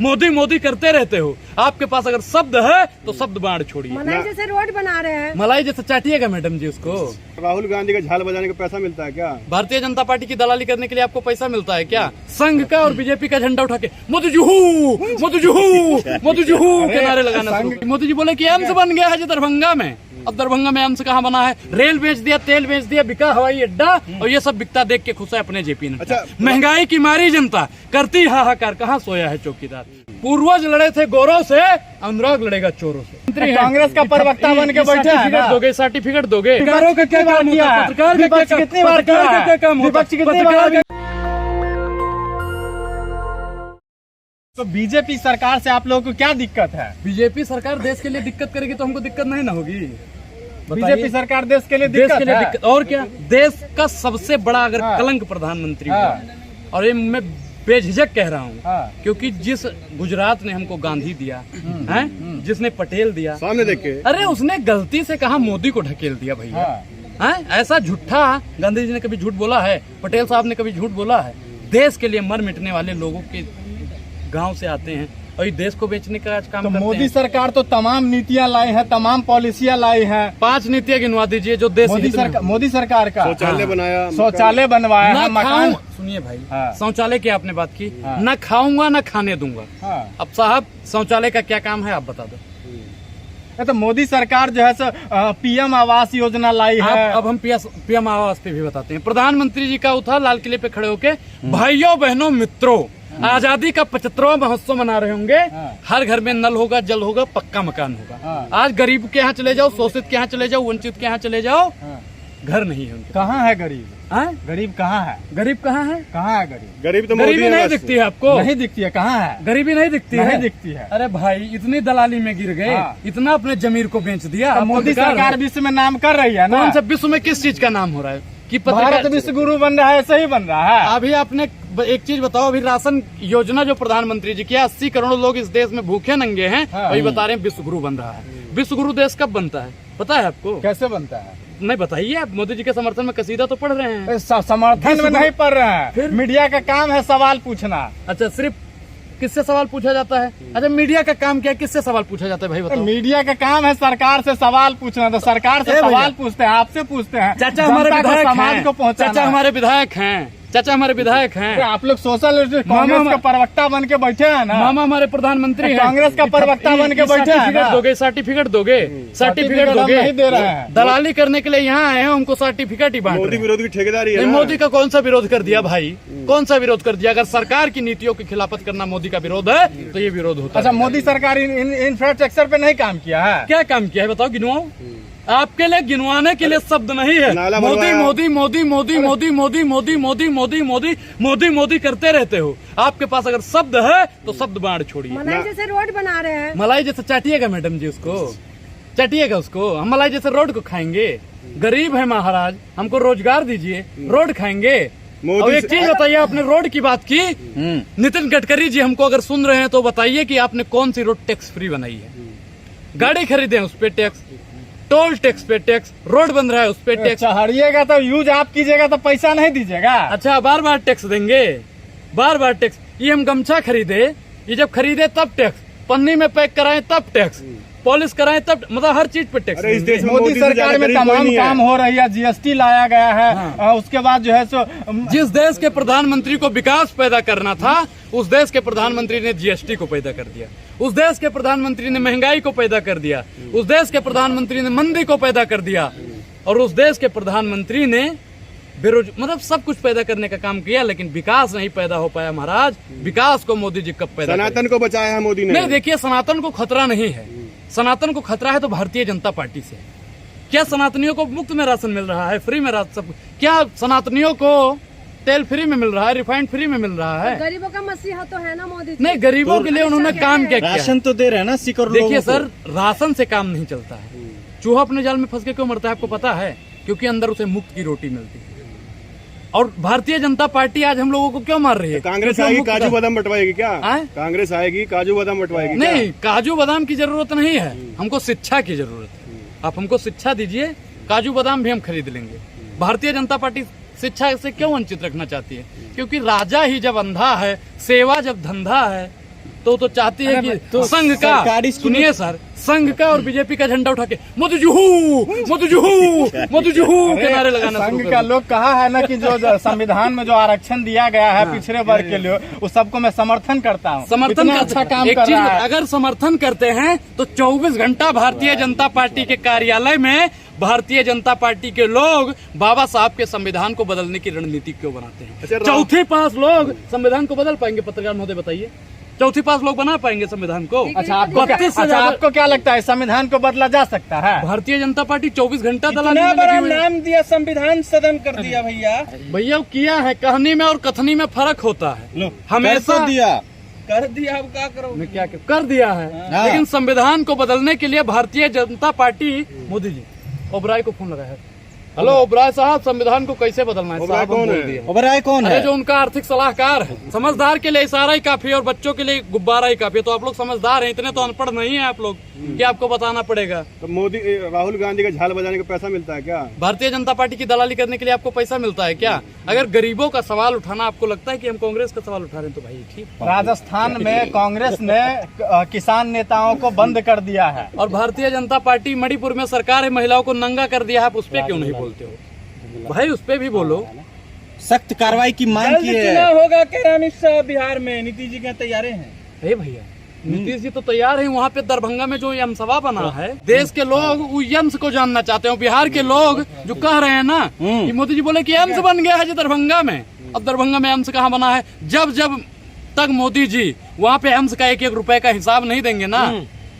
मोदी मोदी करते रहते हो। आपके पास अगर शब्द है तो शब्द बाढ़ छोड़िए। मलाई जैसे रोड बना रहे हैं, मलाई जैसे चाटिएगा मैडम जी उसको। राहुल गांधी का झाल बजाने का पैसा मिलता है क्या? भारतीय जनता पार्टी की दलाली करने के लिए आपको पैसा मिलता है क्या? संघ का और बीजेपी का झंडा उठा के मोदी जी हूँ, मोदी जी हूँ, मोदी जी हूँ के नारे लगाना। मोदी जी बोले कि एम्स बन गया है जी दरभंगा में। अब दरभंगा में एम्स कहाँ बना है? रेल बेच दिया, तेल बेच दिया, बिका हवाई अड्डा, और ये सब बिकता देख के खुश है अपने जेपी नड्डा। अच्छा, महंगाई की मारी जनता करती हाहाकार, कहाँ सोया है चौकीदार? पूर्वज लड़े थे गोरों से, अनुराग लड़ेगा चोरों से। कांग्रेस का प्रवक्ता बन के बैठे हैं ना? दोगे सर्टिफिकेट दोगे? पत्रकारों का क्या काम किया है? पत्रकार का विपक्ष कितनी बार पत्रकार किया का है? क्या काम होता? विपक्ष कितनी पत्रकार बार? का- तो बीजेपी सरकार से आप लोगों को क्या दिक्कत है? बीजेपी सरकार देश के लिए दिक्कत करेगी तो हमको दिक्कत नहीं ना होगी? बीजेपी सरकार देश के लिए देश दिक्कत के लिए है? दिक्कत, और क्या? देश का सबसे बड़ा अगर हाँ। कलंक प्रधानमंत्री हाँ। हुआ, और ये मैं बेझिझक कह रहा हूँ, हाँ। क्योंकि जिस गुजरात ने हमको गांधी दिया है, जिसने पटेल दिया, सामने देख के अरे उसने गलती से कहा मोदी को ढकेल दिया भैया। हाँ। हैं? ऐसा झूठा गांधी जी ने कभी झूठ बोला है? पटेल साहब ने कभी झूठ बोला है? देश के लिए मर मिटने वाले लोगों के गांव से आते हैं और ये देश को बेचने का आज काम तो करते मोदी हैं। सरकार तो तमाम नीतियां लाई है, तमाम पॉलिसियां लाई है। 5 नीतियां गिनवा दीजिए जो देश हित में हो। मोदी सरकार का शौचालय बनाया, शौचालय बनवाया ना है, मकान। सुनिए भाई, हाँ। शौचालय की आपने बात की, हाँ। ना खाऊंगा ना खाने दूंगा। हाँ। अब साहब शौचालय का क्या काम है आप बता दो। तो मोदी सरकार जो है सो पीएम आवास योजना लाई है। अब हम पीएम आवास पे भी बताते हैं। प्रधानमंत्री जी का उठा लाल किले पे खड़े होके, भाइयों बहनों मित्रों, आजादी का 75वां महोत्सव मना रहे होंगे। हाँ। हर घर में नल होगा, जल होगा, पक्का मकान होगा। हाँ। आज गरीब के यहाँ चले जाओ, शोषित के यहाँ चले जाओ, वंचित के यहाँ चले जाओ, हाँ। घर नहीं है उनके। कहाँ है गरीब? हाँ? गरीब कहाँ है? गरीब कहाँ है? कहाँ है गरीब? गरीब तो मोदी गरीबी है नहीं बस। दिखती है आपको? नहीं दिखती है। कहाँ है? गरीबी नहीं दिखती है? नहीं दिखती है। अरे भाई इतनी दलाली में गिर गए, हाँ। इतना अपने जमीर को बेच दिया। तो आपको मोदी अधिकार सरकार है। विश्व में नाम कर रही है ना? कौन सा विश्व में किस चीज का नाम हो रहा है कि भारत विश्व गुरु बन रहा है, सही बन रहा है। अभी आपने एक चीज बताओ, अभी राशन योजना जो प्रधानमंत्री जी किया, 80 करोड़ लोग इस देश में भूखे नंगे हैं, हाँ। वही बता रहे हैं विश्व गुरु बन रहा है। विश्व गुरु देश कब बनता है पता है आपको? कैसे बनता है? नहीं बताइए आप। मोदी जी के समर्थन में कसीदा तो पढ़ रहे हैं। समर्थन में नहीं पढ़ रहे हैं। फिर? मीडिया का काम है सवाल पूछना। अच्छा, सिर्फ किससे सवाल पूछा जाता है? अच्छा, मीडिया का काम क्या है? किससे सवाल पूछा जाता है भाई बताओ? मीडिया का काम है सरकार से सवाल पूछना। तो सरकार से ए भैया। सवाल पूछते हैं, आपसे पूछते हैं। चाचा हमारे जनता को, विधायक समाज हैं। को पहुंचाना चाचा है। हमारे विधायक हैं। चाचा हमारे विधायक अरे हैं। आप लोग सोशल मामा कांग्रेस के प्रवक्ता बन के बैठे हैं ना? मामा हमारे प्रधानमंत्री हैं। कांग्रेस का प्रवक्ता बन के बैठे हैं ना? सर्टिफिकेट दोगे, सर्टिफिकेट हम दोगे। नहीं दे रहे हैं। दलाली करने के लिए यहाँ आए हैं, हमको सर्टिफिकेट ही बांट मोदी रहे हैं। विरोधी की ठेकेदारी है नहीं, ना? मोदी का कौन सा विरोध कर दिया भाई? कौन सा विरोध कर दिया? अगर सरकार की नीतियों की खिलाफत करना मोदी का विरोध है तो ये विरोध होता अच्छा, है। मोदी सरकार इंफ्रास्ट्रक्चर पे नहीं काम किया है? क्या काम किया है बताओ, गिनवाओ। आपके लिए गिनवाने के लिए शब्द नहीं है। नाला मोदी बनवाया। मोदी मोदी मोदी मोदी मोदी मोदी मोदी मोदी मोदी मोदी मोदी करते रहते हो। आपके पास अगर शब्द है तो शब्द बाढ़ छोड़िए। मलाई जैसे रोड बना रहे हैं, मलाई जैसे चाटिएगा मैडम जी उसको, चाटिएगा उसको। हम मलाई जैसे रोड को खाएंगे? गरीब है महाराज, हमको रोजगार दीजिए, रोड खाएंगे। मोदी और एक से- चीज बताइए, आपने रोड की बात की, नितिन गडकरी जी हमको अगर सुन रहे हैं तो बताइए कि आपने कौन सी रोड टैक्स फ्री बनाई है? गाड़ी खरीदे उस पे टैक्स, टोल टैक्स पे टैक्स, रोड बन रहा है उस पे टैक्स। चढ़िएगा तो यूज आप कीजिएगा तो पैसा नहीं दीजिएगा। अच्छा, बार बार टैक्स देंगे? बार बार टैक्स? ये हम गमछा खरीदे, ये जब खरीदे तब टैक्स, पन्नी में पैक कराएं तब टैक्स, पॉलिश कराएं तब, मतलब हर चीज पे टैक्स। अरे इस देश में मोदी मोदी से सरकार ज्यादा में गरीब कोई तमाम नहीं है। काम हो रही है। जीएसटी लाया गया है। हाँ। उसके बाद जो है सो जिस देश के प्रधानमंत्री को विकास पैदा करना था, उस देश के प्रधानमंत्री ने जीएसटी को पैदा कर दिया। उस देश के प्रधानमंत्री ने महंगाई को पैदा कर दिया। उस देश के प्रधानमंत्री ने मंदी को पैदा कर दिया। और उस देश के प्रधानमंत्री ने मतलब सब कुछ पैदा करने का काम किया, लेकिन विकास नहीं पैदा हो पाया महाराज। विकास को मोदी जी कब पैदा सनातन को बचाया है मोदी ने। नहीं, देखिए, सनातन को खतरा नहीं है। सनातन को खतरा है तो भारतीय जनता पार्टी से। क्या सनातनियों को मुफ्त में राशन मिल रहा है, फ्री में राशन सब? क्या सनातनियों को तेल फ्री में मिल रहा है, रिफाइंड फ्री में मिल रहा है? गरीबों का मसीहा तो है ना मोदी जी। नहीं, गरीबों के लिए उन्होंने काम क्या किया? राशन तो दे रहे हैं ना 80 करोड़ देखिए लोगों को। सर, राशन से काम नहीं चलता है। चूहा अपने जाल में फंस के क्यों मरता है आपको पता है? क्योंकि अंदर उसे मुफ्त की रोटी मिलती है। और भारतीय जनता पार्टी आज हम लोगों को क्यों मार रही है? कांग्रेस क्योंकि आएगी मुफ्त काजू का- बादाम बंटवाएगी क्या? आए? कांग्रेस आएगी काजू बादाम बंटवाएगी क्या? नहीं, काजू बादाम की जरूरत नहीं है, हमको शिक्षा की जरूरत है। आप हमको शिक्षा दीजिए, काजू बादाम भी हम खरीद लेंगे। भारतीय जनता पार्टी शिक्षा से क्यों वंचित रखना चाहती है? क्योंकि राजा ही जब अंधा है, सेवा जब धंधा है, तो चाहती है कि संघ का, सुनिए सर, संघ का और बीजेपी का झंडा उठा के मोदी जी हू, मोदी जी हू, मोदी जी हू के नारे लगाना। संघ का लोग कहा है ना कि जो संविधान में जो आरक्षण दिया गया है पिछड़े वर्ग के लिए, उस सबको मैं समर्थन करता हूँ। समर्थन अच्छा काम एक कर चीज, रहा है। अगर समर्थन करते हैं तो 24 घंटा भारतीय जनता पार्टी के कार्यालय में भारतीय जनता पार्टी के लोग बाबा साहब के संविधान को बदलने की रणनीति क्यों बनाते हैं? अच्छा, चौथी पास लोग संविधान को बदल पाएंगे? पत्रकार महोदय बताइए, चौथी पास लोग बना पाएंगे संविधान को? अच्छा, आपको क्या लगता है संविधान को बदला जा सकता है? भारतीय जनता पार्टी 24 घंटा दलाली इतना में बड़ा लगी हुई है। नाम दिया, संविधान सदन कर दिया भैया। भैया वो किया है, कहनी में और कथनी में फर्क होता है। हमेशा कर दिया, अब क्या करो? मैं क्या कर दिया है, लेकिन संविधान को बदलने के लिए भारतीय जनता पार्टी, मोदी जी ओबराय को फोन लगाया है। हेलो ओबराय साहब, संविधान को कैसे बदलना है? ओबराय कौन है? ओबराय कौन है? जो उनका आर्थिक सलाहकार है। समझदार के लिए इशारा ही काफी है और बच्चों के लिए गुब्बारा ही काफी है। तो आप लोग समझदार हैं, इतने तो अनपढ़ नहीं है आप लोग कि आपको बताना पड़ेगा। तो मोदी, राहुल गांधी का झाल बजाने का पैसा मिलता है क्या? भारतीय जनता पार्टी की दलाली करने के लिए आपको पैसा मिलता है क्या? अगर गरीबों का सवाल उठाना आपको लगता है कि हम कांग्रेस का सवाल उठा रहे हैं तो भाई ठीक। राजस्थान में कांग्रेस ने किसान नेताओं को बंद कर दिया है और भारतीय जनता पार्टी मणिपुर में सरकार है, महिलाओं को नंगा कर दिया है। आप उस पर क्यों नहीं बोलते हो भाई? उस पे भी बोलो। सख्त कार्रवाई की मांग की है। चुनाव होगा क्या अमित शाह बिहार में? नीतीश जी क्या तैयारी हैं? हे भैया, नीतीश जी तो तैयार है। वहाँ पे दरभंगा में जो यम सभा बना है, देश के लोग वो यम्स को जानना चाहते हैं। बिहार के लोग जो कह रहे हैं ना कि मोदी जी बोले कि एम्स बन गया है जो दरभंगा में, अब दरभंगा में एम्स कहाँ बना है? जब तक मोदी जी वहाँ पे एम्स का 1-1 रुपए का हिसाब नहीं देंगे ना,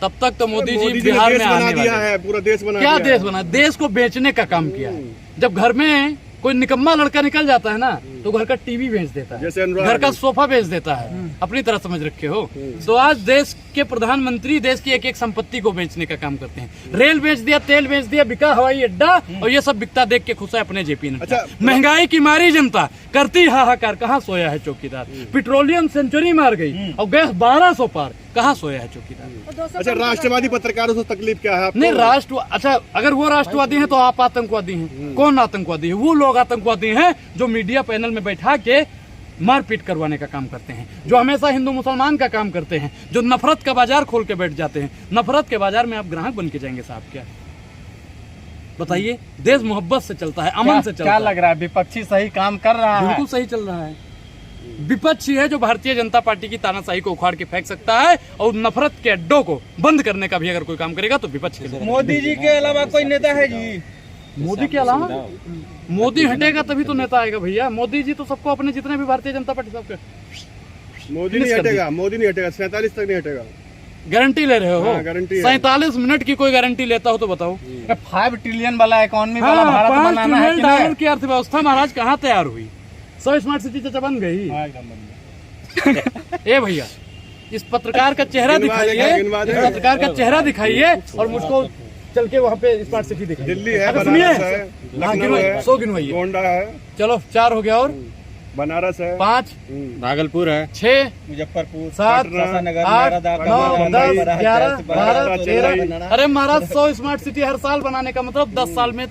तब तक तो मोदी जी बिहार में आने वाले हैं। पूरा देश बना क्या देश बना? देश को बेचने का काम किया है। जब घर में कोई निकम्मा लड़का निकल जाता है ना, तो घर का टीवी बेच देता है, घर का सोफा बेच देता है, अपनी तरह समझ रखे हो। तो आज देश के प्रधानमंत्री देश की एक संपत्ति को बेचने का काम करते हैं। रेल बेच दिया, तेल बेच दिया, बिका हवाई अड्डा, और ये सब बिकता देख के खुश है अपने जेपी नड्डा। अच्छा, महंगाई की मारी जनता करती हाहाकार, कहाँ सोया है चौकीदार? पेट्रोलियम सेंचुरी मार गई और गैस 1200 पार, कहाँ सोया है चौकीदार? अच्छा, राष्ट्रवादी पत्रकारों से तकलीफ क्या है आपको? नहीं, अच्छा, अगर वो राष्ट्रवादी हैं तो आप आतंकवादी हैं। कौन आतंकवादी है? वो लोग आतंकवादी हैं जो मीडिया पैनल में बैठा के मारपीट करवाने का काम करते हैं, जो हमेशा हिंदू मुसलमान का काम करते हैं, जो नफरत का बाजार खोल के बैठ जाते हैं। नफरत के बाजार में आप ग्राहक बन के जाएंगे साहब? क्या बताइए? देश मोहब्बत से चलता है, अमन से चलता है। क्या लग रहा है विपक्षी सही काम कर रहा है? बिल्कुल सही चल रहा है। विपक्षी है जो भारतीय जनता पार्टी की तानाशाही को उखाड़ के फेंक सकता है, और नफरत के अड्डों को बंद करने का भी अगर कोई काम करेगा तो विपक्ष के। मोदी जी के अलावा कोई नेता है जी? मोदी के अलावा मोदी हटेगा तभी तो नेता आएगा भैया। मोदी जी तो सबको, अपने जितने भी भारतीय जनता पार्टी सबके, मोदी नहीं हटेगा, मोदी नहीं हटेगा, 47 तक नहीं हटेगा। गारंटी ले रहे हो? हाँ, गारंटी है। 47 मिनट की कोई गारंटी लेता हो तो बताओ। 5 ट्रिलियन वाला इकोनॉमी वाला भारत बनाना है कि डॉलर की अर्थव्यवस्था महाराज कहाँ तैयार हुई? 100 स्मार्ट सिटी चाचा बन गई। ए भैया, इस पत्रकार का चेहरा दिखाइए, इस पत्रकार का चेहरा दिखाइए और मुझको चल के वहाँ पे स्मार्ट सिटी दिखाइए। दिल्ली है, सुनिए, बनारस है, लखनऊ है, 100 गिनवाइए, गोंडा है, चलो 4 हो गया, और बनारस है, 5, भागलपुर है, 6, मुजफ्फरपुर, 7, पटना, 8, 9, 10, 11, 12, 13। अरे महाराज 100 स्मार्ट सिटी हर साल बनाने का मतलब 10 साल में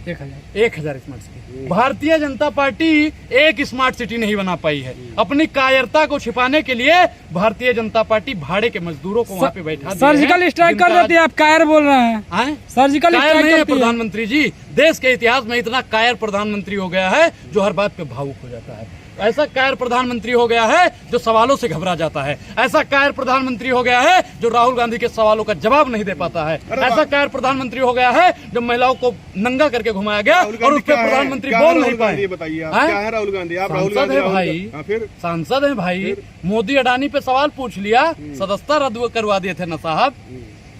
1000 smart city. Bharatiya Janata party एक स्मार्ट सिटी नहीं बना पाई है। अपनी कायरता को छिपाने के लिए भारतीय जनता पार्टी भाड़े के मजदूरों को वहाँ पे बैठा दिया है। सर्जिकल स्ट्राइक कर देती है, आप कायर बोल रहे हैं? सर्जिकल कायर स्ट्राइक नहीं है करती है प्रधानमंत्री जी। देश के इतिहास में इतना कायर प्रधानमंत्री हो गया है जो हर बात पे भावुक हो जाता है। ऐसा कायर प्रधानमंत्री हो गया है जो सवालों से घबरा जाता है। ऐसा कायर प्रधानमंत्री हो गया है जो राहुल गांधी के सवालों का जवाब नहीं दे पाता है। ऐसा कायर प्रधानमंत्री हो गया है जो महिलाओं को नंगा करके घुमाया गया और उस पर प्रधानमंत्री बोल नहीं पाए। बताइए क्या है राहुल गांधी? आप राहुल सांसद गांधी है भाई, फिर सांसद है भाई। मोदी अडानी पे सवाल पूछ लिया, सदस्यता रद्द करवा दिए थे ना साहब,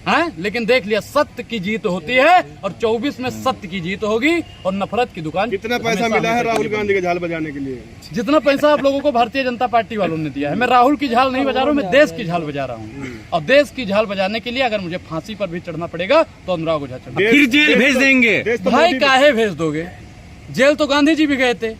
हैं? लेकिन देख लिया, सत्य की जीत होती है और 24 में सत्य की जीत होगी और नफरत की दुकान। कितना पैसा मिला है राहुल गांधी के झाल बजाने के लिए? जितना पैसा आप लोगों को भारतीय जनता पार्टी वालों ने दिया है। मैं राहुल की झाल नहीं बजा रहा हूँ, मैं देश की झाल बजा रहा हूँ। और देश की झाल बजाने के लिए अगर मुझे फांसी पर भी चढ़ना पड़ेगा तो अनुराग ओझा चढ़ना। फिर जेल भेज देंगे। भाई काहे भेज दोगे? जेल तो गांधी जी भी गए थे,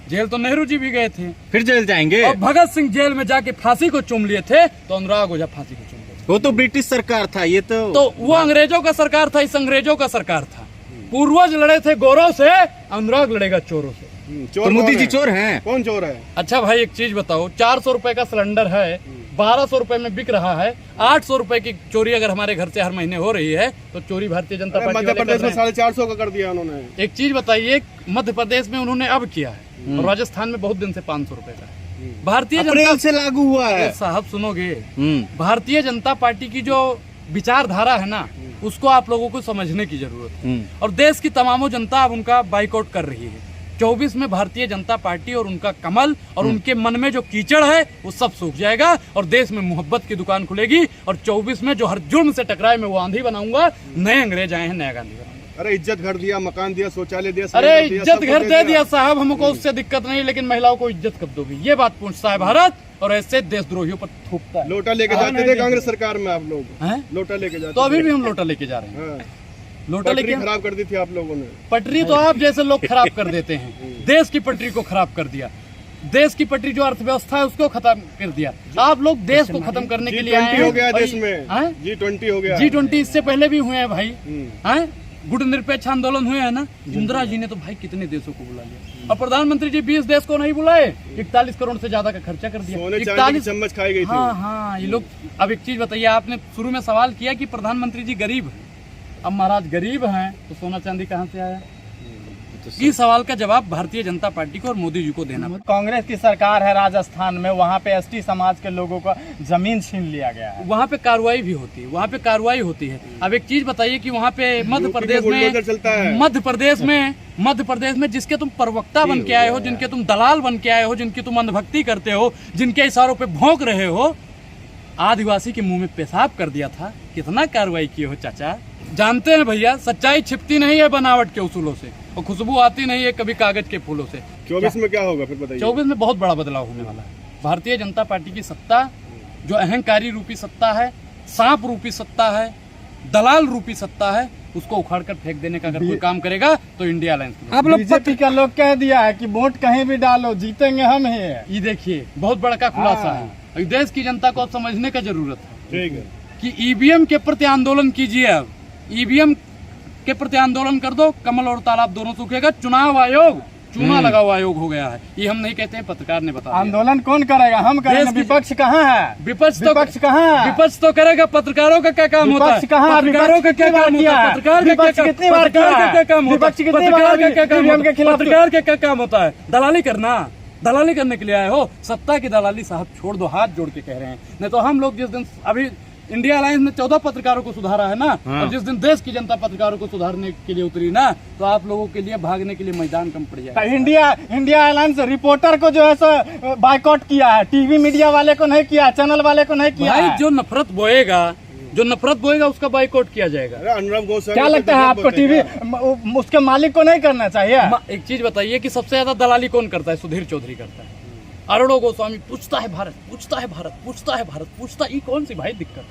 जेल तो नेहरू जी भी गए थे, फिर जेल जाएंगे। और भगत सिंह जेल में जाके फांसी को चूम लिए थे तो अनुराग ओझा फांसी को चूम लिए। वो तो ब्रिटिश सरकार था, ये तो वो अंग्रेजों का सरकार था, इस अंग्रेजों का सरकार था। पूर्वज लड़े थे गोरों से, अनुराग लड़ेगा चोरों से। तो मोदी जी चोर हैं? कौन चोर है? अच्छा भाई एक चीज बताओ, 400 रुपए का सिलेंडर है, 1200 रुपए में बिक रहा है। 800 रुपए की चोरी अगर हमारे घर से हर महीने हो रही है तो चोरी भारतीय जनता पार्टी मध्य वाले कर प्रदेश में रहे हैं। 450 का कर दिया उन्होंने। एक चीज बताइए, मध्य प्रदेश में उन्होंने अब किया है और राजस्थान में बहुत दिन से 500 रुपए का है। भारतीय अप्रैल जनता से लागू हुआ है। साहब सुनोगे, भारतीय जनता पार्टी की जो विचारधारा है ना, उसको आप लोगों को समझने की जरूरत है और देश की तमामों जनता अब उनका बाइकआउट कर रही है। 24 में भारतीय जनता पार्टी और उनका कमल और उनके मन में जो कीचड़ है वो सब सूख जाएगा और देश में मोहब्बत की दुकान खुलेगी। और 24 में जो हर जुर्म से टकराए मैं वो आंधी बनाऊंगा। नए अंग्रेज आए हैं, नया गांधी बनाऊंगा। अरे इज्जत घर दिया, मकान दिया, शौचालय दिया, अरे सिलेंडर दिया, इज्जत सब घर कुछ दे दिया साहब, हमको उससे दिक्कत नहीं, लेकिन महिलाओं को इज्जत कब दोगी, ये बात पूछता है भारत और ऐसे देशद्रोहियों पर थूकता है। लोटा लेके जाते थे कांग्रेस सरकार में आप लोग, हैं? लोटा लेके जाते तो अभी थे। भी हम लोटा लेके जा रहे हैं। हाँ। लोटा पटरी लेके खराब कर दी थी आप लोगों ने। पटरी तो आप जैसे लोग खराब कर देते हैं। देश की पटरी को खराब कर दिया, देश की पटरी जो अर्थव्यवस्था है उसको खत्म कर दिया। आप लोग देश को खत्म करने के लिए आए G20 हैं। हो गया भाई, देश में, हैं? G20 हो गया। G20 इससे पहले भी हुए हैं भाई, हैं? गुट निरपेक्ष आंदोलन हुए हैं ना। इंदिरा जी ने तो भाई कितने देशों को बुला लिया और प्रधानमंत्री जी 20 देश को नहीं बुलाए, 41 करोड़ से ज्यादा का खर्चा कर दिया। सोने चांदी की चम्मच खाई गई थी। हाँ हाँ, ये लोग। अब एक चीज बताइए, आपने शुरू में सवाल किया कि प्रधानमंत्री जी गरीब हैं। अब महाराज गरीब हैं तो सोना चांदी कहाँ से आया? इस सवाल का जवाब भारतीय जनता पार्टी को और मोदी जी को देना पड़ेगा। कांग्रेस की सरकार है राजस्थान में, वहाँ पे एसटी समाज के लोगों का जमीन छीन लिया गया है। वहाँ पे कार्रवाई भी होती है, वहाँ पे कार्रवाई होती है। अब एक चीज बताइए कि वहाँ पे मध्य प्रदेश बुलडोजर चलता है। में मध्य प्रदेश में जिसके तुम प्रवक्ता बन के आए हो, जिनके तुम दलाल बन के आए हो, जिनकी तुम अंधभक्ति करते हो, जिनके इशारों पे भौंक रहे हो, आदिवासी के मुंह में पेशाब कर दिया था। कितना कार्रवाई किए हो चाचा? जानते हैं भैया, सच्चाई छिपती नहीं है बनावट के उसूलों से और खुशबू आती नहीं है कभी कागज के फूलों से। 24 में क्या होगा फिर बताइए? 24 में बहुत बड़ा बदलाव होने वाला है। भारतीय जनता पार्टी की सत्ता जो अहंकारी रूपी सत्ता है, सांप रूपी सत्ता है, दलाल रूपी सत्ता है, उसको उखाड़ कर फेंक देने का अगर कोई काम करेगा तो इंडिया अलायंस। आप लोग बीजेपी का लोग कह दिया है कि वोट कहीं भी डालो, जीतेंगे हम ही है। ये देखिए बहुत बड़ा का खुलासा है। अभी देश की जनता को अब समझने का जरूरत है ठीक है। कि ईवीएम के प्रति आंदोलन कीजिए। अब ईवीएम के प्रति आंदोलन कर दो, कमल और तालाब दोनों सूखेगा। चुनाव आयोग चूना लगा हुआ आयोग हो गया है, ये हम नहीं कहते हैं, पत्रकार ने बताया। आंदोलन कौन करेगा? हम करेंगे। विपक्ष कहाँ है? विपक्ष कहाँ है? विपक्ष तो करेगा। पत्रकारों का क्या काम होता है? विपक्ष कहाँ? पत्रकारों का क्या काम होता है? पत्रकार कितनी बार का क्या काम होता है? पत्रकार का क्या काम होता है? पत्रकार का क्या काम होता है? दलाली करना। दलाली करने के लिए आए हो? सत्ता की दलाली साहब छोड़ दो, हाथ जोड़ के कह रहे हैं। नहीं तो हम लोग जिस दिन अभी इंडिया अलायंस ने 14 पत्रकारों को सुधारा है ना, और जिस दिन देश की जनता पत्रकारों को सुधारने के लिए उतरी ना, तो आप लोगों के लिए भागने के लिए मैदान कम पड़ जाएगा। इंडिया अलायंस रिपोर्टर को जो है सो बाइकआउट किया है, टीवी मीडिया वाले को नहीं किया, चैनल वाले को नहीं किया है। जो नफरत बोएगा उसका बाइकआउट किया जाएगा। अरे अनुराग गोस्वामी क्या लगता है आपको? टीवी उसके मालिक को नहीं करना चाहिए? एक चीज बताइए कि सबसे ज्यादा दलाली कौन करता है? सुधीर चौधरी करता है। अरुणो गोस्वामी पूछता है भारत, पूछता है भारत, पूछता है भारत, पूछता। ये कौन सी भाई दिक्कत?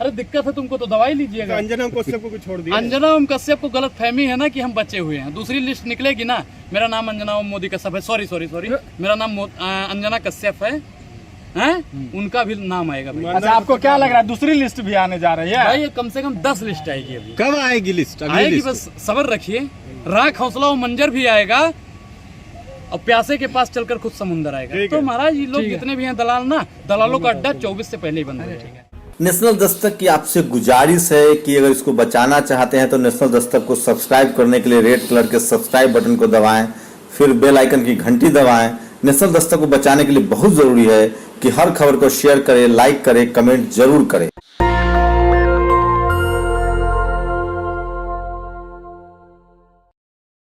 अरे दिक्कत है तुमको तो दवाई लीजिएगा। अंजना कश्यप को छोड़ दिया। अंजना ओम कश्यप को गलत फहमी है ना कि हम बचे हुए हैं। दूसरी लिस्ट निकलेगी ना, मेरा नाम अंजना ओम मोदी कश्यप है, सॉरी मेरा नाम अंजना कश्यप है, हैं? उनका भी नाम आएगा भाई। अच्छा, आपको क्या लग रहा है दूसरी लिस्ट भी आने जा रही है? भाई ये कम से कम 10 लिस्ट आएगी अभी। कब आएगी लिस्ट? आएगी, बस सब्र रखिए। राख हौसला और मंजर भी आएगा और प्यासे के पास चलकर खुद समुंदर आएगा। तो महाराज ये लोग जितने भी हैं दलाल ना, दलालों का अड्डा 24 से पहले ही बंद हो जाएगा। नेशनल दस्तक की आपसे गुजारिश है कि अगर इसको बचाना चाहते हैं तो नेशनल दस्तक को सब्सक्राइब करने के लिए रेड कलर के सब्सक्राइब बटन को दबाएं, फिर बेल आइकन की घंटी दबाएं। नेशनल दस्तक को बचाने के लिए बहुत जरूरी है कि हर खबर को शेयर करें, लाइक करें, कमेंट जरूर करें।